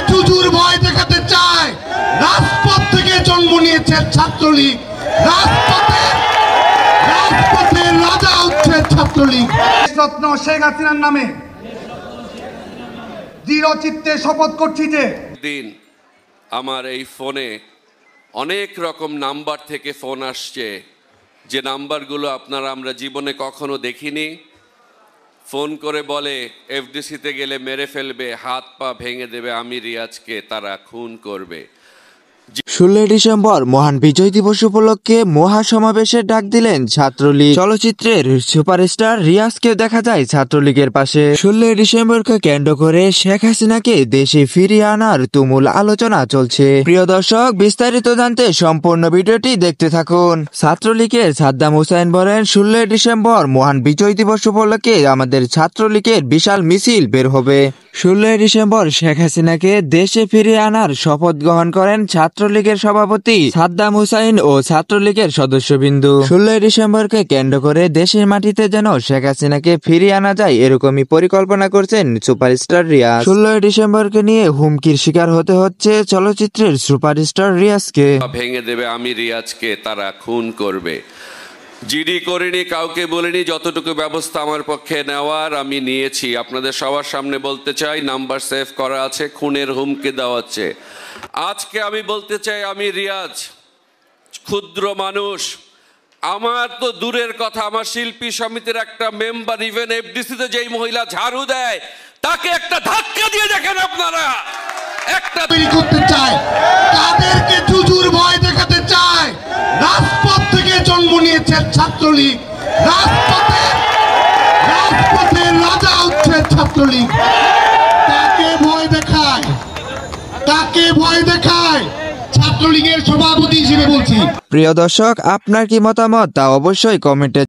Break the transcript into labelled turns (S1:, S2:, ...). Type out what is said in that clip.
S1: জুজুর ভয় দেখাতে চায়। রাজপথ থেকে জন্ম নিয়েছে ছাত্রলীগ, রাজপথের রাজা হচ্ছে ছাত্রলীগ।
S2: রত্ন শেখ হাসিনার নামে দৃঢ় চিত্তে শপথ করছি যে
S3: দিন আমার এই ফোনে অনেক রকম নাম্বার থেকে ফোন আসছে, যে নাম্বারগুলো আমরা জীবনে কখনো দেখিনি। ফোন করে বলে এফডিসিতে গেলে মেরে ফেলবে, হাত পা ভেঙে দেবে, আমি রিয়াজকে তারা খুন করবে।
S4: 16 ডিসেম্বর মহান বিজয় দিবস উপলক্ষে মহাসমাবেশের ডাক দিলেন ছাত্রলীগ। চলচ্চিত্রের সুপারস্টার রিয়াজকে দেখা যায় ছাত্রলীগের পাশে। 16 ডিসেম্বরকে কেন্দ্র করে শেখ হাসিনাকে দেশে ফিরিয়ে আনার তুমুল আলোচনা চলছে। প্রিয় দর্শক, বিস্তারিত জানতে সম্পূর্ণ ভিডিওটি দেখতে থাকুন। ছাত্রলীগের সাদ্দাম হোসেন বলেন, 16 ডিসেম্বর মহান বিজয় দিবস উপলক্ষে আমাদের ছাত্রলীগের বিশাল মিছিল বের হবে। 16 ডিসেম্বর শেখ হাসিনাকে দেশে ফিরিয়ে আনার শপথ গ্রহণ করেন ছাত্রলীগের সভাপতি সাদ্দাম হুসাইন ও ছাত্রলীগের সদস্যবৃন্দ। 16 ডিসেম্বরকে কেন্দ্র করে দেশের মাটিতে যেন শেখ হাসিনাকে ফিরিয়ে আনা যায়, এরকমই পরিকল্পনা করছেন সুপারস্টার রিয়াজ। 16 ডিসেম্বরকে নিয়ে হুমকির শিকার হতে হচ্ছে চলচ্চিত্রের সুপারস্টার রিয়াজকে।
S3: ভেঙে দেবে, আমি রিয়াজকে তারা খুন করবে। জিডি করিনি, কাউকে বলিনি, যতটুকু ব্যবস্থা আমার পক্ষে নেওয়ার আমি নিয়েছি। আপনাদের সবার সামনে বলতে চাই, নাম্বার সেভ করা আছে, খুনের হুমকি দেওয়া হচ্ছে। আজকে আমি বলতে চাই, আমি রিয়াজ ক্ষুদ্র মানুষ, আমার তো দূরের কথা, আমার শিল্পী সমিতির একটা মেম্বার, ইভেন এফডিসিতে যেই মহিলা ঝাড়ু দেয় তাকে একটা ধাক্কা দিয়ে দেখেন আপনারা। একটা
S1: তৈরি করতে চায়, তাদেরকে জুজুর ভয় দেখাতে চায়। রাজপথ থেকে জন্ম নিয়েছে ছাত্রলীগ, রাজপথের রাজা হচ্ছে ছাত্রলীগ। তাকে ভয় দেখায় ছাত্রলীগের সভাপতি হিসেবে বলছি।
S4: প্রিয় দর্শক, আপনার কি মতামত তা অবশ্যই কমেন্টে